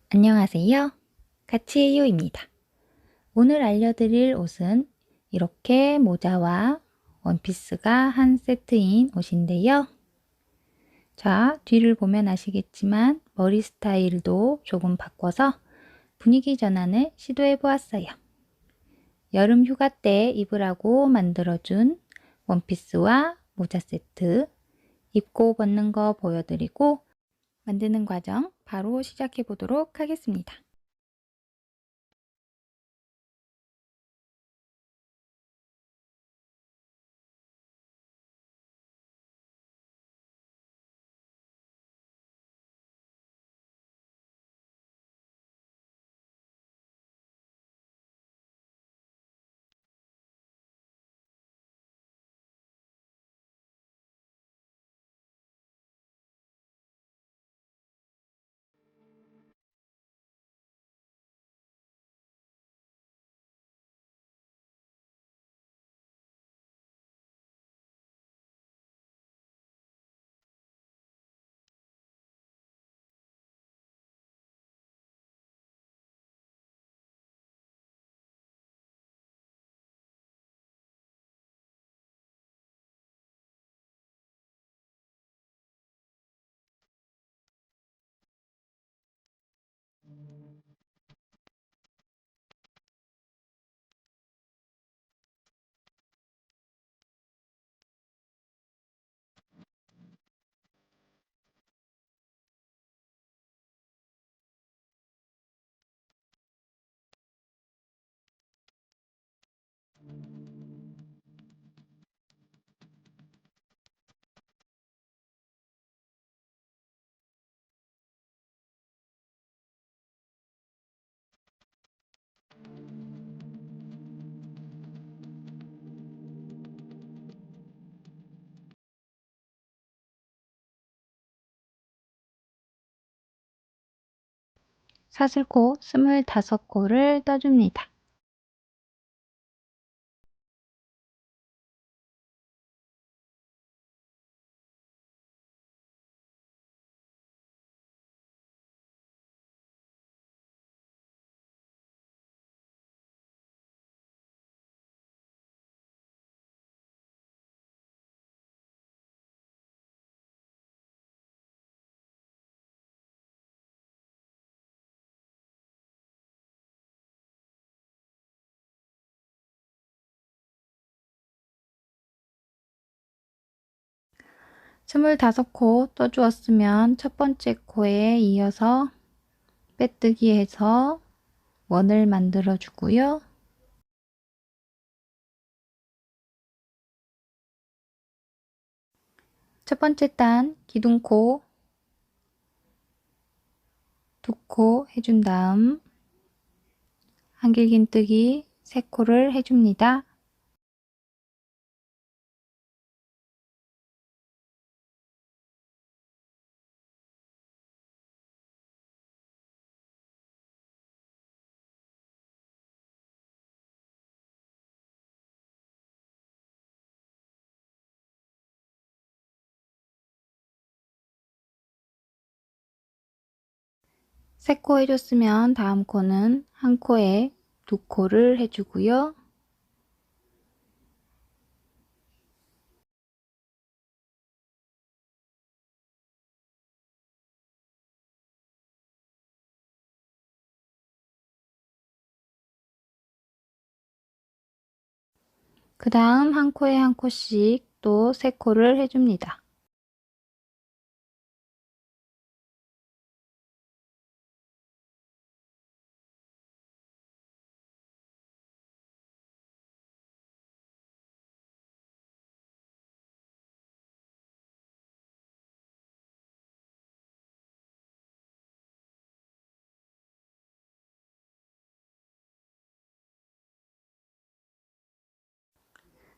안녕하세요. 가치요입니다. 오늘 알려드릴 옷은 이렇게 모자와 원피스가 한 세트인 옷인데요. 자, 뒤를 보면 아시겠지만 머리 스타일도 조금 바꿔서 분위기 전환을 시도해 보았어요. 여름 휴가 때 입으라고 만들어준 원피스와 모자 세트 입고 벗는 거 보여드리고 만드는 과정 바로 시작해 보도록 하겠습니다. 사슬코 25코를 떠줍니다. 스물다섯 코 떠주었으면 첫 번째 코에 이어서 빼뜨기 해서 원을 만들어 주고요. 첫 번째 단 기둥코 2코 해준 다음 한길긴뜨기 3코를 해줍니다. 세 코 해줬으면 다음 코는 한 코에 2코를 해주고요. 그 다음 한 코에 한 코씩 또 3코를 해줍니다.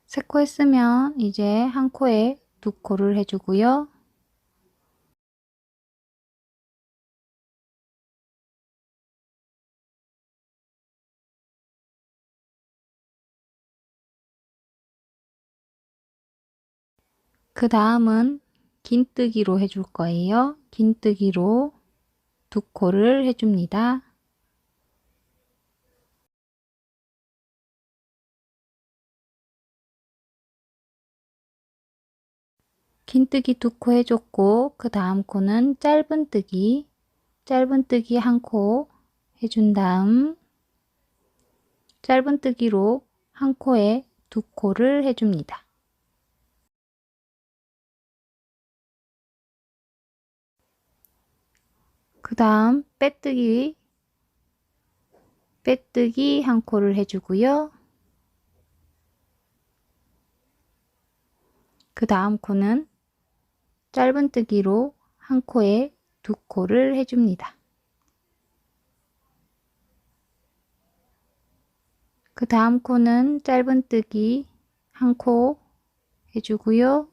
세 코 했으면 이제 한 코에 2코를 해주고요. 그 다음은 긴뜨기로 해줄 거예요. 긴뜨기로 두 코를 해줍니다. 긴뜨기 두 코 해줬고 그 다음 코는 짧은뜨기 한 코 해준 다음 짧은뜨기로 한 코에 두 코를 해줍니다. 그 다음 빼뜨기 한 코를 해주고요. 그 다음 코는 짧은뜨기로 한 코에 두 코를 해줍니다. 그 다음 코는 짧은뜨기 한 코 해주고요.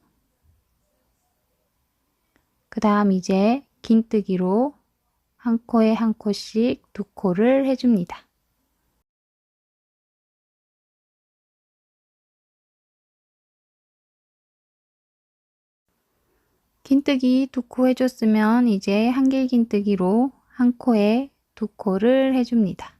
그 다음 이제 긴뜨기로 한 코에 한 코씩 두 코를 해줍니다. 긴뜨기 두 코 해줬으면 이제 한길 긴뜨기로 한 코에 두 코를 해줍니다.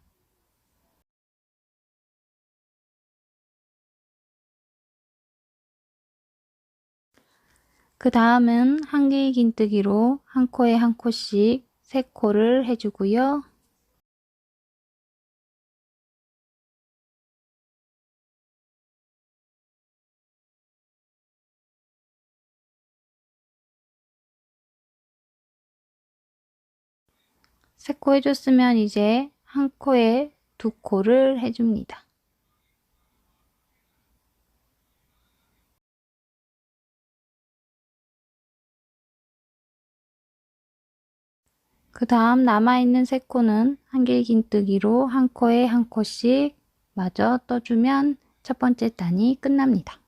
그 다음은 한길 긴뜨기로 한 코에 한 코씩 세 코를 해주고요. 세 코 해줬으면 이제 한 코에 두 코를 해줍니다. 그 다음 남아있는 세 코는 한길 긴뜨기로 한 코에 한 코씩 마저 떠주면 첫 번째 단이 끝납니다.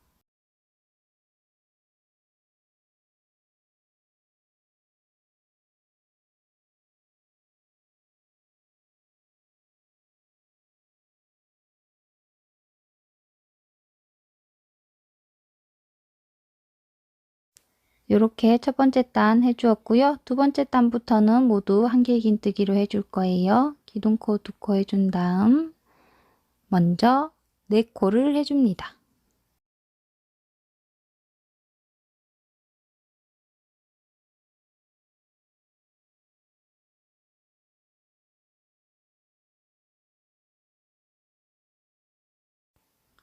이렇게 첫 번째 단 해주었고요. 두 번째 단부터는 모두 한길 긴뜨기로 해줄 거예요. 기둥코 두 코 해준 다음 먼저 네 코를 해줍니다.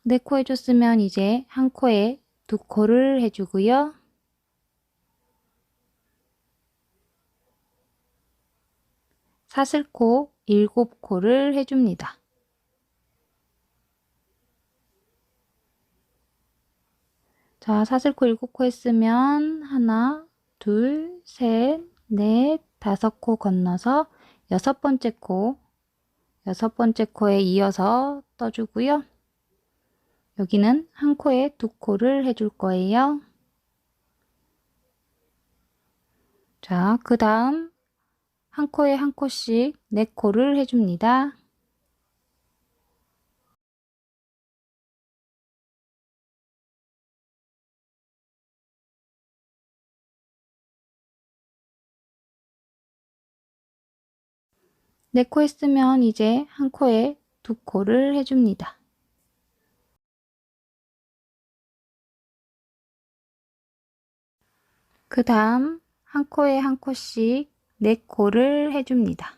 네 코 해줬으면 이제 한 코에 두 코를 해주고요. 사슬코 7코를 해줍니다. 자, 사슬코 7코 했으면 하나, 둘, 셋, 넷, 다섯 코 건너서 여섯 번째 코에 이어서 떠주고요. 여기는 한 코에 두 코를 해줄 거예요. 자, 그 다음 한 코에 한 코씩 네 코를 해줍니다. 네 코 했으면 이제 한 코에 두 코를 해줍니다. 그 다음 한 코에 한 코씩 네 코를 해줍니다.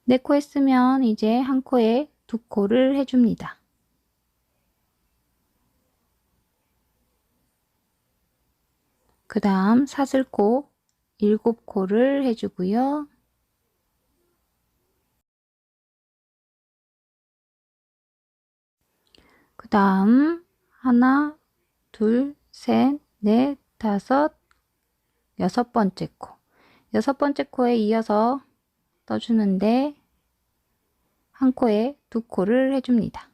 네 코 했으면 이제 한 코에 두 코를 해줍니다. 그 다음 사슬코 7코를 해주고요. 그 다음 하나, 둘, 셋, 넷, 다섯, 여섯 번째 코. 여섯 번째 코에 이어서 떠주는데 한 코에 두 코를 해줍니다.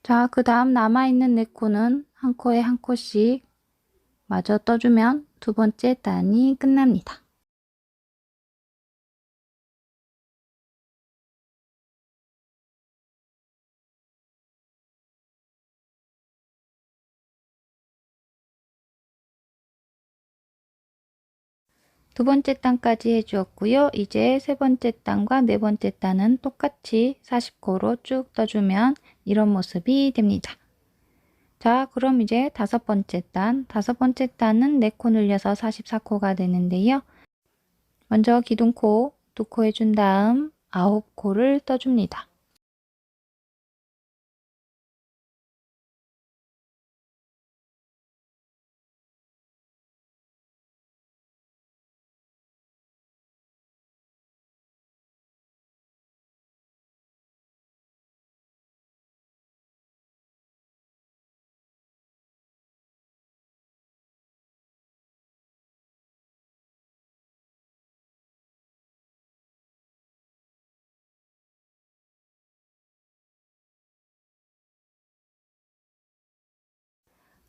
자, 그 다음 남아있는 네 코는 한 코에 한 코씩 마저 떠주면 두 번째 단이 끝납니다. 두 번째 단까지 해주었고요. 이제 세 번째 단과 네 번째 단은 똑같이 40코로 쭉 떠주면 이런 모습이 됩니다. 자, 그럼 이제 다섯 번째 단 은 4코 늘려서 44코가 되는데요. 먼저 기둥코 2코 해준 다음 9코를 떠줍니다.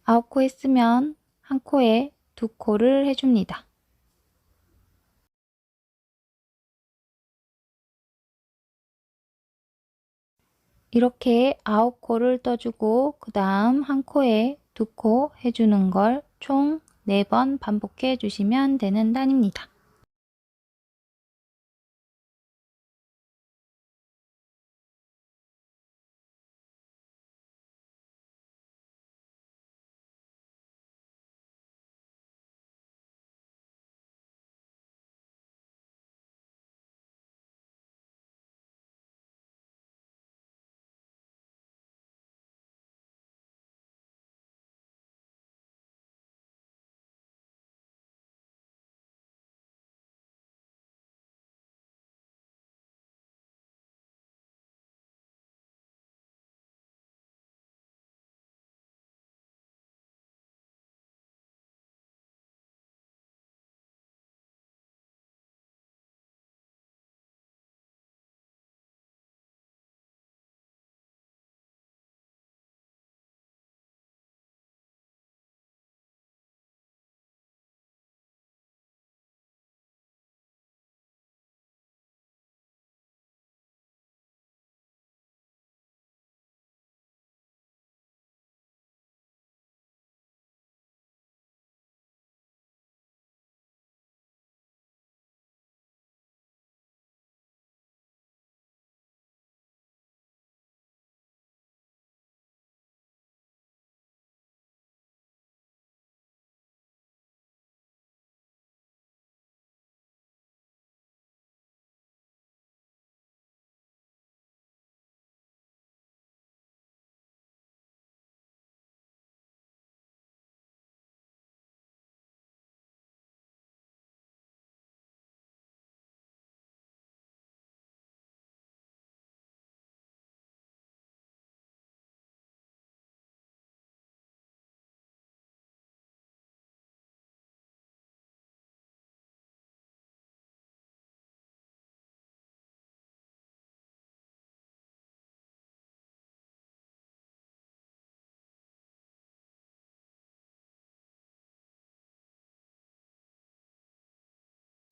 아홉 코 했으면 한 코에 2코를 해줍니다. 이렇게 9코를 떠주고 그 다음 한 코에 2코 해주는 걸 총 4번 반복해 주시면 되는 단입니다.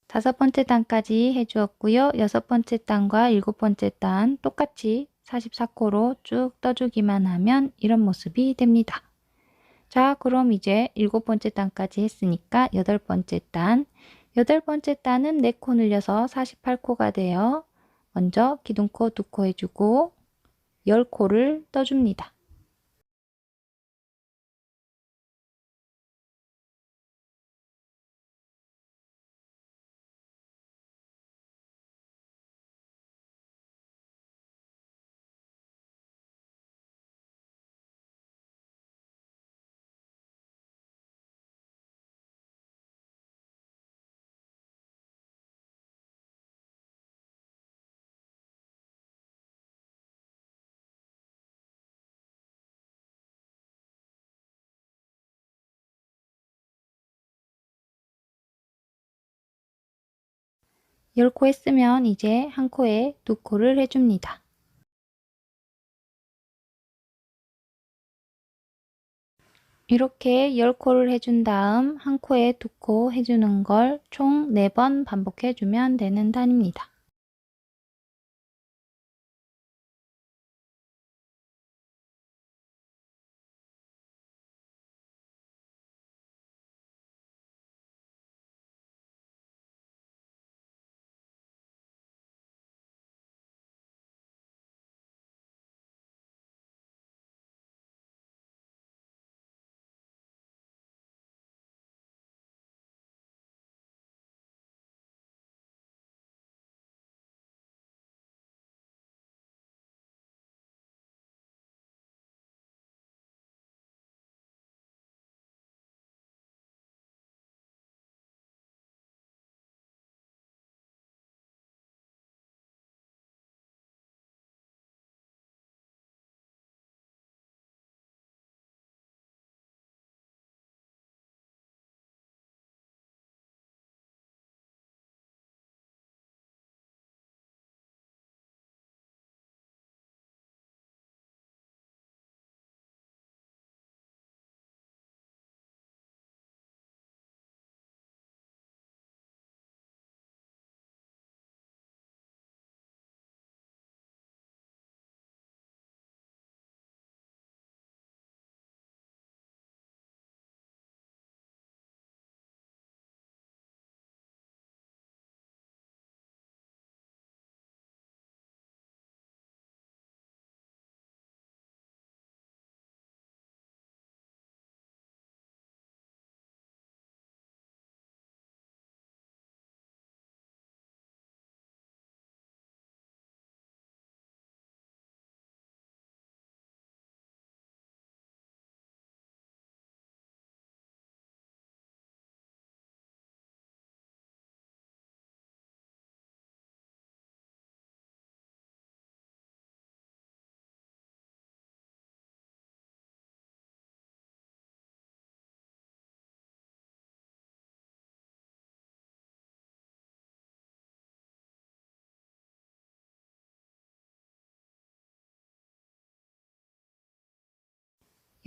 다섯 번째 단까지 해주었고요. 여섯 번째 단과 일곱 번째 단 똑같이 44코로 쭉 떠주기만 하면 이런 모습이 됩니다. 자, 그럼 이제 일곱 번째 단까지 했으니까 여덟 번째 단. 여덟 번째 단은 4코 늘려서 48코가 돼요. 먼저 기둥코 2코 해주고 10코를 떠줍니다. 열 코 했으면 이제 한 코에 2코를 해줍니다. 이렇게 10코를 해준 다음 한 코에 2코 해주는 걸 총 4번 반복해주면 되는 단입니다.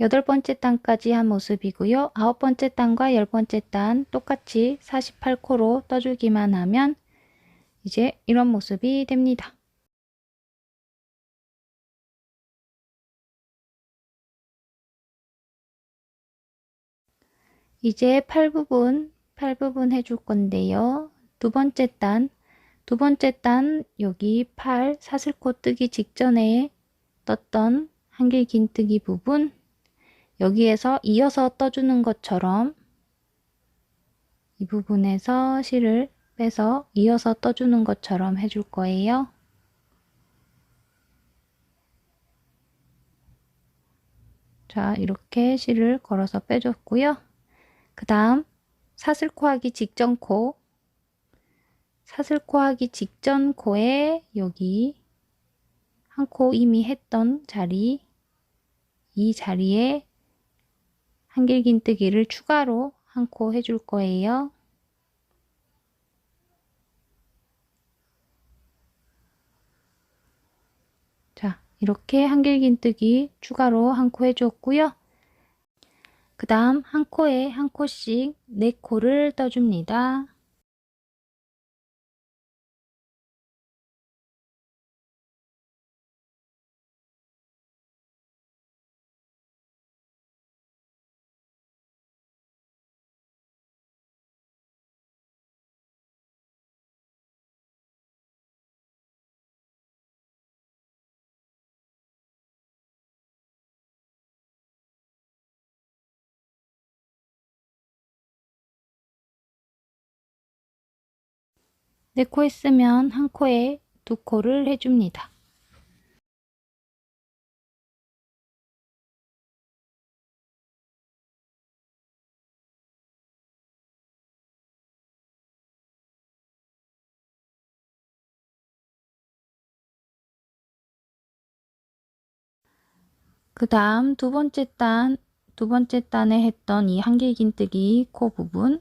여덟 번째 단까지 한 모습이고요. 9번째 단과 10번째 단 똑같이 48코로 떠주기만 하면 이제 이런 모습이 됩니다. 이제 팔 부분 해줄 건데요. 두 번째 단 여기 팔 사슬코 뜨기 직전에 떴던 한길긴뜨기 부분 여기에서 이어서 떠주는 것처럼 이 부분에서 실을 빼서 이어서 떠주는 것처럼 해줄 거예요. 자, 이렇게 실을 걸어서 빼줬고요. 그 다음 사슬코 하기 직전 코, 사슬코 하기 직전 코에 여기 한 코 이미 했던 자리, 이 자리에 한길긴뜨기를 추가로 한 코 해줄 거예요. 자, 이렇게 한길긴뜨기 추가로 한 코 해줬고요. 그 다음 한 코에 한 코씩 4코를 떠줍니다. 네 코 했으면 한 코에 2코를 해줍니다. 그 다음 두 번째 단에 했던 이 한길긴뜨기 코 부분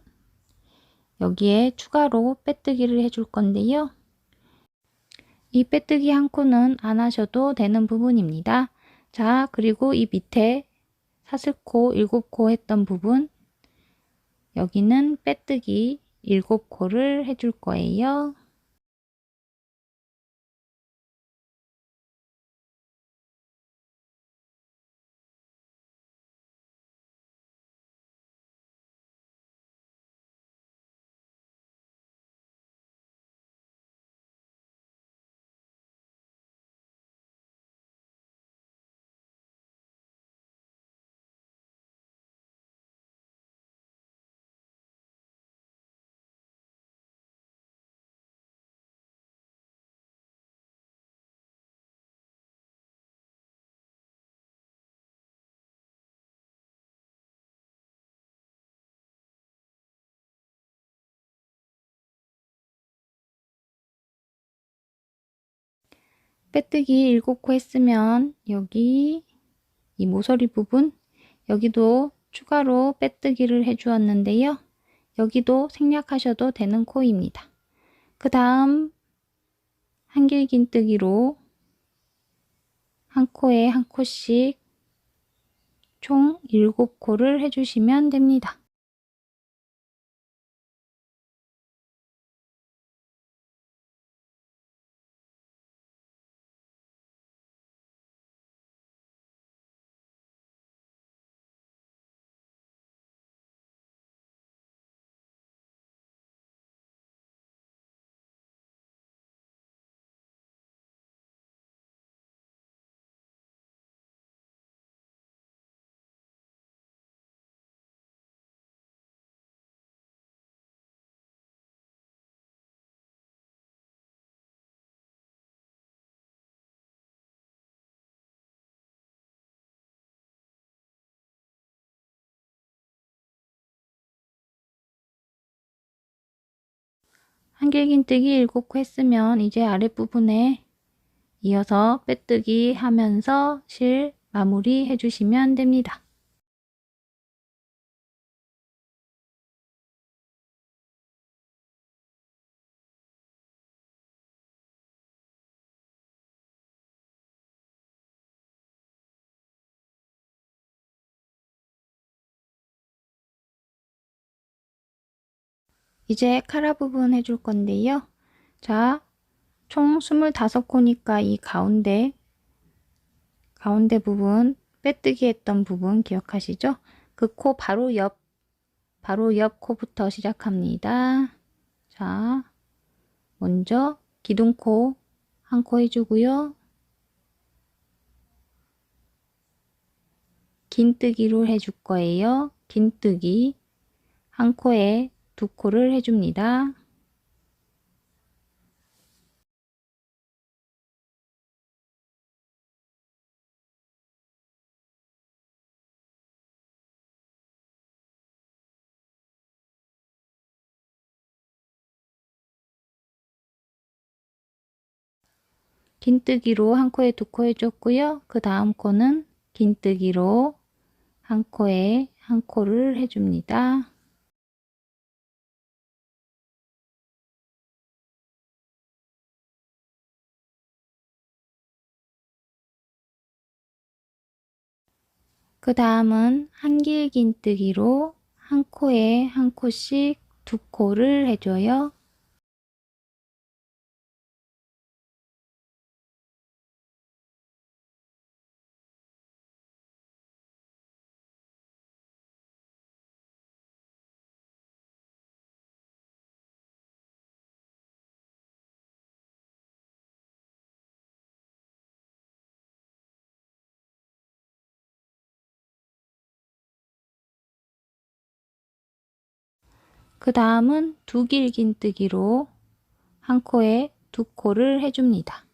여기에 추가로 빼뜨기를 해줄 건데요. 이 빼뜨기 한 코는 안 하셔도 되는 부분입니다. 자, 그리고 이 밑에 사슬코 7코 했던 부분, 여기는 빼뜨기 7코를 해줄 거예요. 빼뜨기 7코 했으면 여기 이 모서리 부분, 여기도 추가로 빼뜨기를 해 주었는데요. 여기도 생략하셔도 되는 코입니다. 그 다음 한길긴뜨기로 한 코에 한 코씩 총 7코를 해주시면 됩니다. 한길긴뜨기 7코 했으면 이제 아랫부분에 이어서 빼뜨기 하면서 실 마무리 해주시면 됩니다. 이제 카라 부분 해줄 건데요. 자, 총 25코니까 이 가운데 부분 빼뜨기 했던 부분 기억하시죠? 그 코 바로 옆 코부터 시작합니다. 자, 먼저 기둥코 한 코 해주고요. 긴뜨기로 해줄 거예요. 긴뜨기 한 코에 2코를 해줍니다. 긴뜨기로 한 코에 2코 해줬고요. 그 다음 코는 긴뜨기로 한 코에 한 코를 해줍니다. 그 다음은 한길긴뜨기로 한 코에 한 코씩 2코를 해줘요. 그 다음은 두길긴뜨기로 한 코에 2코를 해줍니다.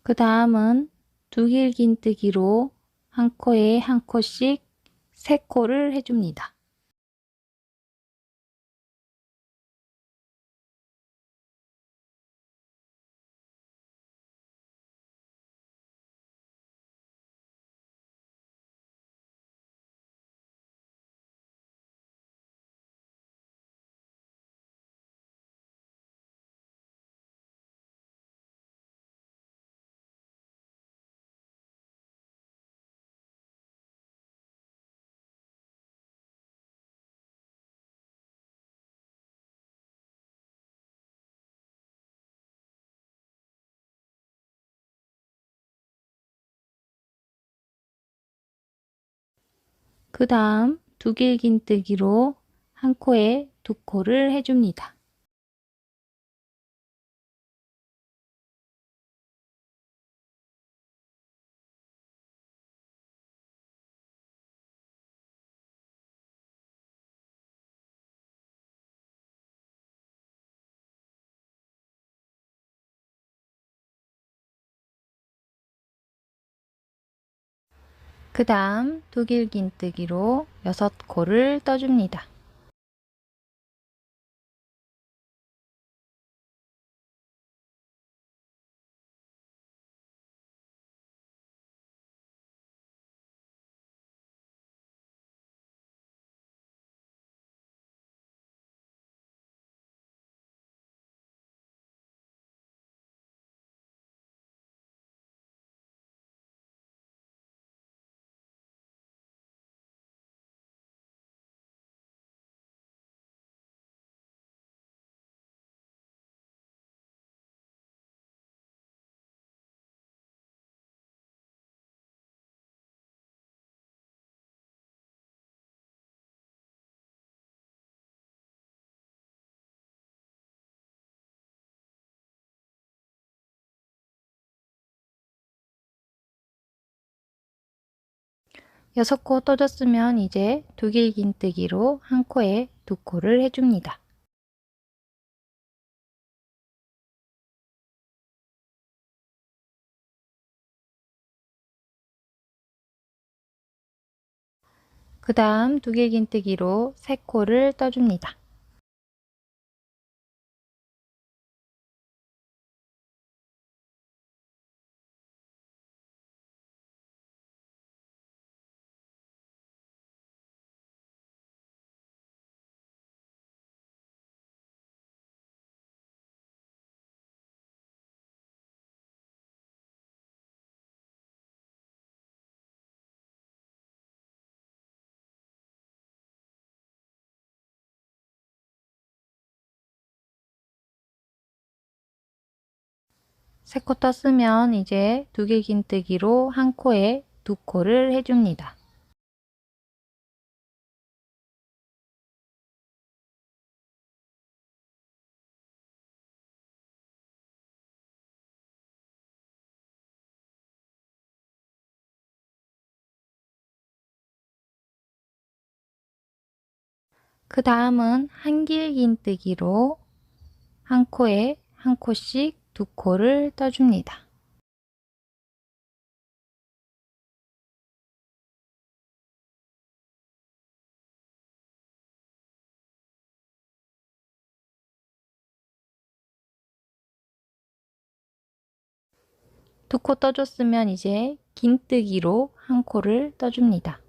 그 다음은 두길긴뜨기로 한 코에 한 코씩 3코를 해줍니다. 그 다음 두 길긴뜨기로 한 코에 두 코를 해줍니다. 그 다음 두 길긴뜨기로 6코를 떠줍니다. 여섯 코 떠줬으면 이제 두 길긴뜨기로 한 코에 두 코를 해줍니다. 그 다음 두 길긴뜨기로 세 코를 떠줍니다. 세 코 떴으면 이제 두 길긴뜨기로 한 코에 두 코를 해줍니다. 그 다음은 한 길긴뜨기로 한 코에 한 코씩 두 코를 떠줍니다. 두 코 떠줬으면 이제 긴뜨기로 한 코를 떠줍니다.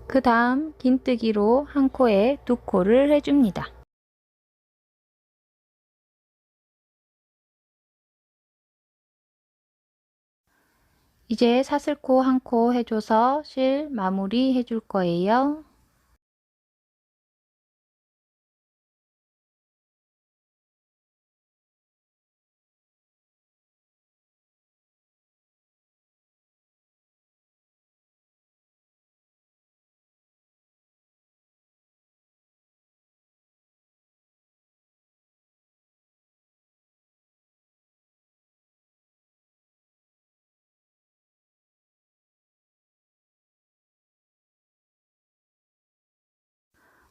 그 다음 긴뜨기로 한 코에 두 코를 해줍니다. 이제 사슬코 한 코 해줘서 실 마무리 해줄 거예요.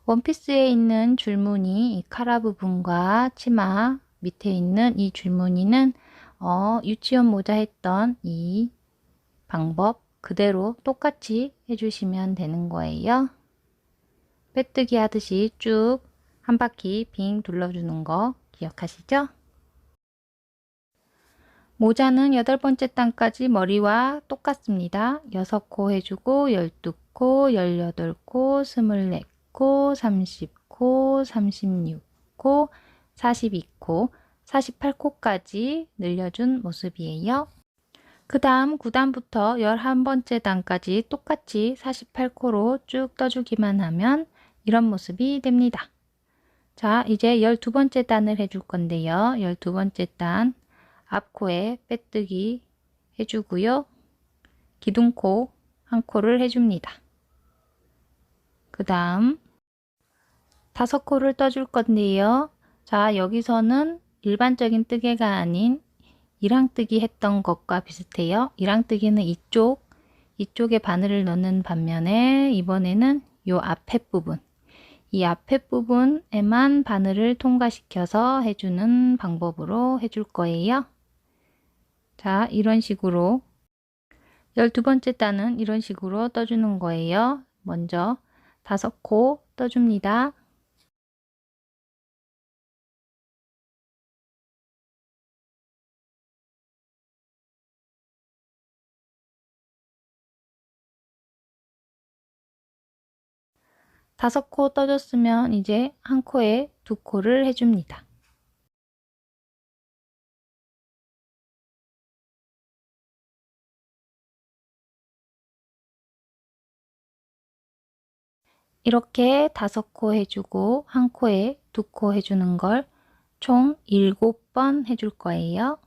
원피스에 있는 줄무늬, 이 카라 부분과 치마 밑에 있는 이 줄무늬는 유치원 모자 했던 이 방법 그대로 똑같이 해주시면 되는 거예요. 빼뜨기 하듯이 쭉 한 바퀴 빙 둘러주는 거 기억하시죠? 모자는 8번째 단까지 머리와 똑같습니다. 6코 해주고 12코, 18코, 24코, 30코, 36코, 42코, 48코까지 늘려준 모습이에요. 그 다음 9단부터 11번째 단까지 똑같이 48코로 쭉 떠주기만 하면 이런 모습이 됩니다. 자, 이제 12번째 단을 해줄 건데요. 12번째 단 앞코에 빼뜨기 해주고요. 기둥코 한 코를 해줍니다. 그 다음 5코를 떠줄 건데요. 자, 여기서는 일반적인 뜨개가 아닌 이랑뜨기 했던 것과 비슷해요. 이랑뜨기는 이쪽에 바늘을 넣는 반면에 이번에는 요 앞에 부분, 이 앞에 부분에만 바늘을 통과시켜서 해주는 방법으로 해줄 거예요. 자, 이런 식으로 12번째 단은 이런 식으로 떠주는 거예요. 먼저 5코 떠줍니다. 다섯 코 떠줬으면 이제 한 코에 2코를 해줍니다. 이렇게 5코 해주고 한 코에 2코 해주는 걸 총 7번 해줄 거예요.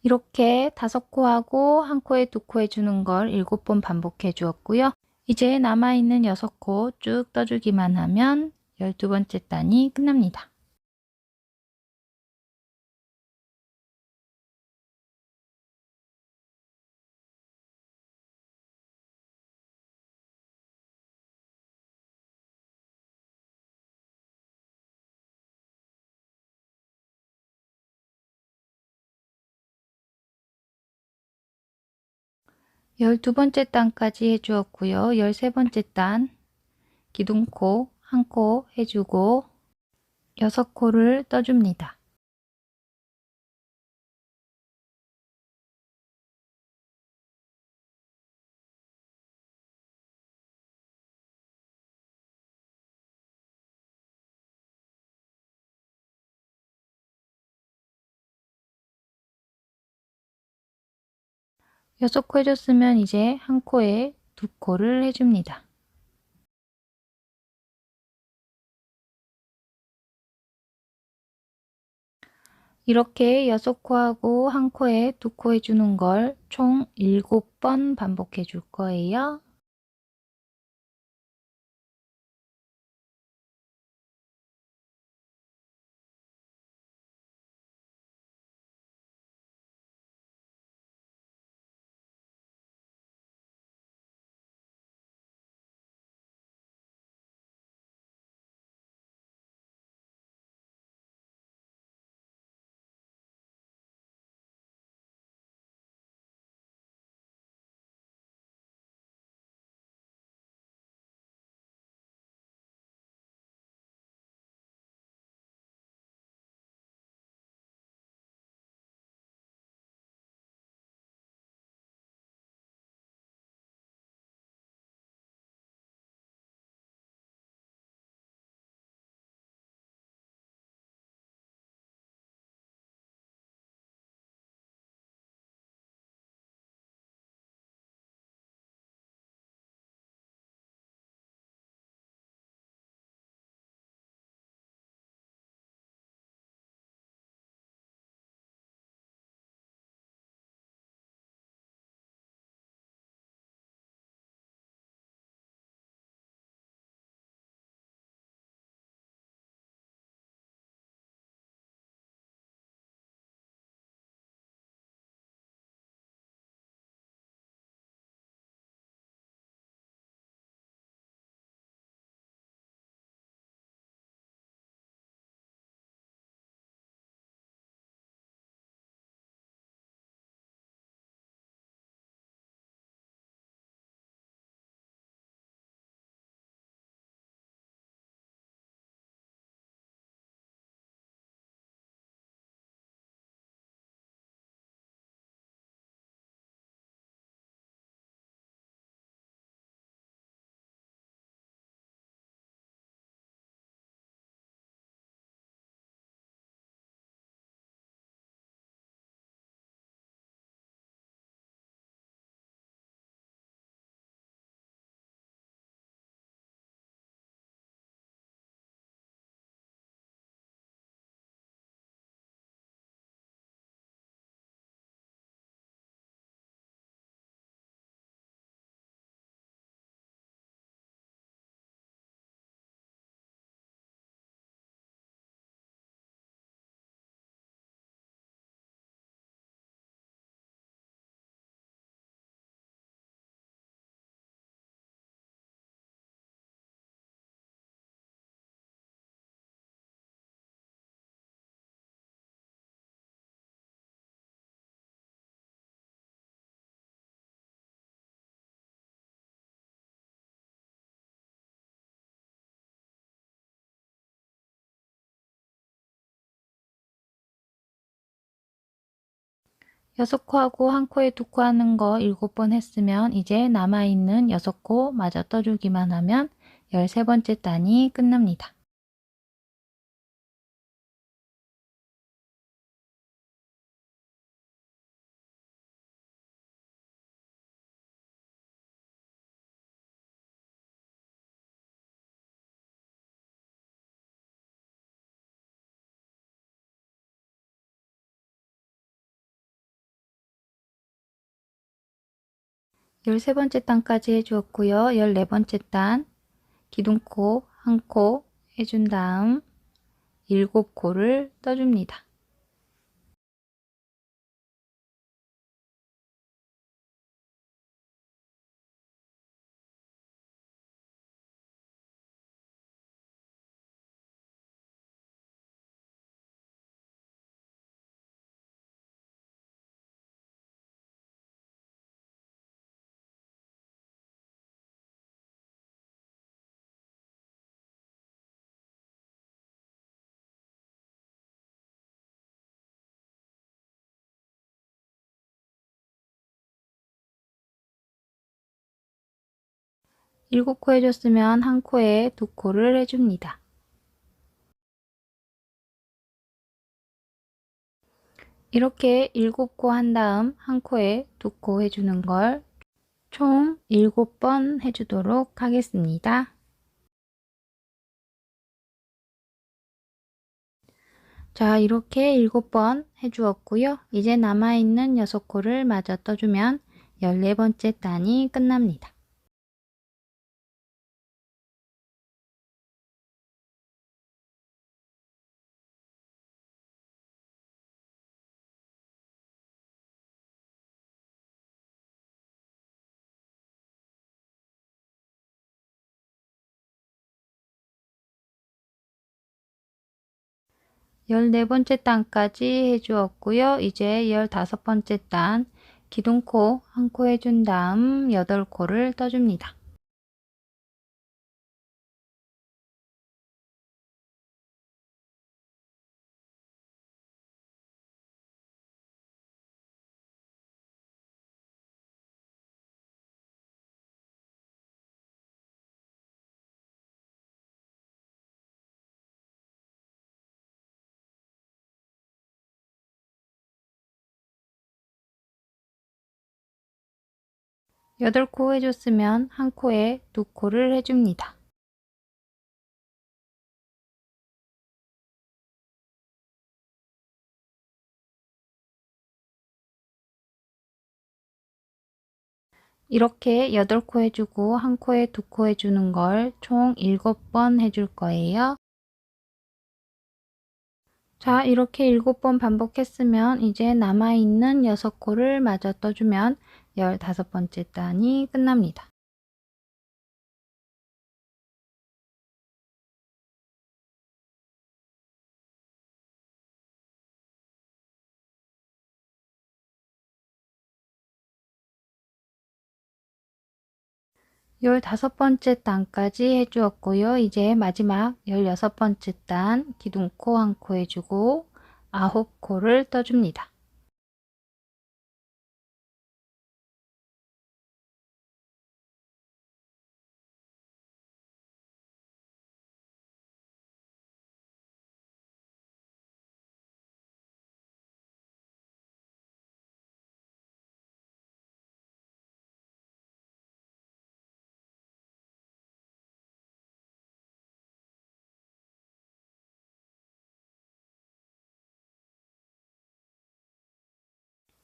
이렇게 5코하고 한 코에 2코 해주는 걸 7번 반복해 주었고요. 이제 남아있는 6코 쭉 떠주기만 하면 12번째 단이 끝납니다. 12번째 단까지 해주었고요. 13번째 단 기둥코 한 코 해주고 6코를 떠줍니다. 여섯 코 해줬으면 이제 한 코에 2코를 해줍니다. 이렇게 6코하고 한 코에 2코 해주는 걸 총 7번 반복해 줄 거예요. 여섯 코하고 한 코에 2코 하는 거 7번 했으면 이제 남아있는 6코 마저 떠주기만 하면 13번째 단이 끝납니다. 열세 번째 단까지 해주었고요. 14번째 단 기둥코 한 코 해준 다음 7코를 떠줍니다. 7코 해줬으면 한 코에 2코를 해줍니다. 이렇게 7코 한 다음 한 코에 2코 해주는 걸 총 7번 해주도록 하겠습니다. 자, 이렇게 7번 해주었고요. 이제 남아있는 6코를 마저 떠주면 14번째 단이 끝납니다. 열네 번째 단까지 해주었고요. 이제 15번째 단 기둥코 한 코 해준 다음 8코를 떠줍니다. 여덟 코 해줬으면 한 코에 2코를 해줍니다. 이렇게 8코 해주고 한 코에 2코 해주는 걸 총 7번 해줄 거예요. 자, 이렇게 7번 반복했으면 이제 남아있는 6코를 마저 떠주면 15번째 단이 끝납니다. 열다섯 번째 단까지 해주었고요. 이제 마지막 16번째 단 기둥코 한 코 해주고 9코를 떠줍니다.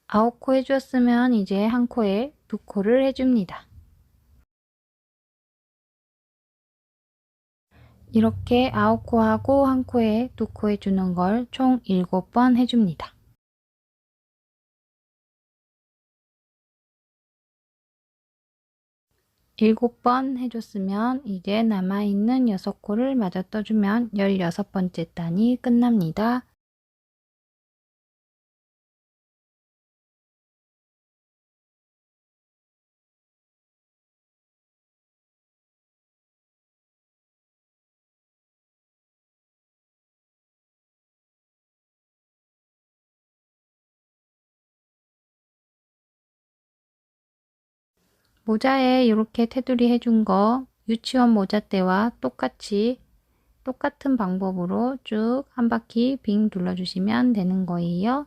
아홉 코 해주었으면 이제 한 코에 2코를 해줍니다. 이렇게 9코 하고 한 코에 2코 해주는 걸 총 7번 해줍니다. 7번 해줬으면 이제 남아있는 6코를 마저 떠주면 16번째 단이 끝납니다. 모자에 이렇게 테두리 해준 거 유치원 모자 때와 똑같은 방법으로 쭉 한 바퀴 빙 둘러주시면 되는 거예요.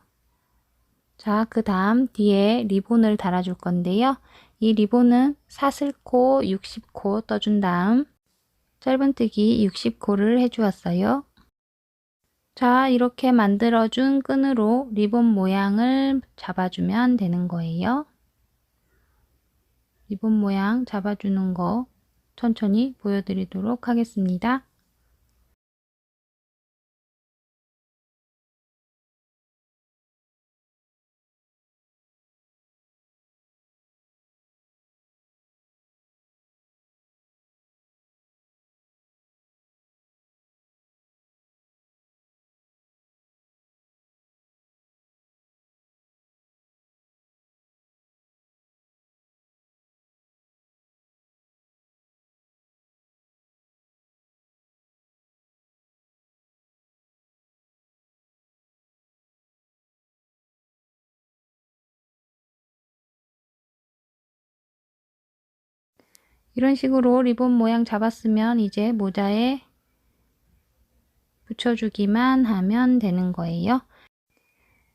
자, 그 다음 뒤에 리본을 달아줄 건데요. 이 리본은 사슬코 60코 떠준 다음 짧은뜨기 60코를 해주었어요. 자, 이렇게 만들어준 끈으로 리본 모양을 잡아주면 되는 거예요. 리본 모양 잡아주는 거 천천히 보여드리도록 하겠습니다. 이런 식으로 리본 모양 잡았으면 이제 모자에 붙여주기만 하면 되는 거예요.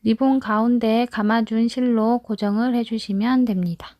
리본 가운데 감아준 실로 고정을 해주시면 됩니다.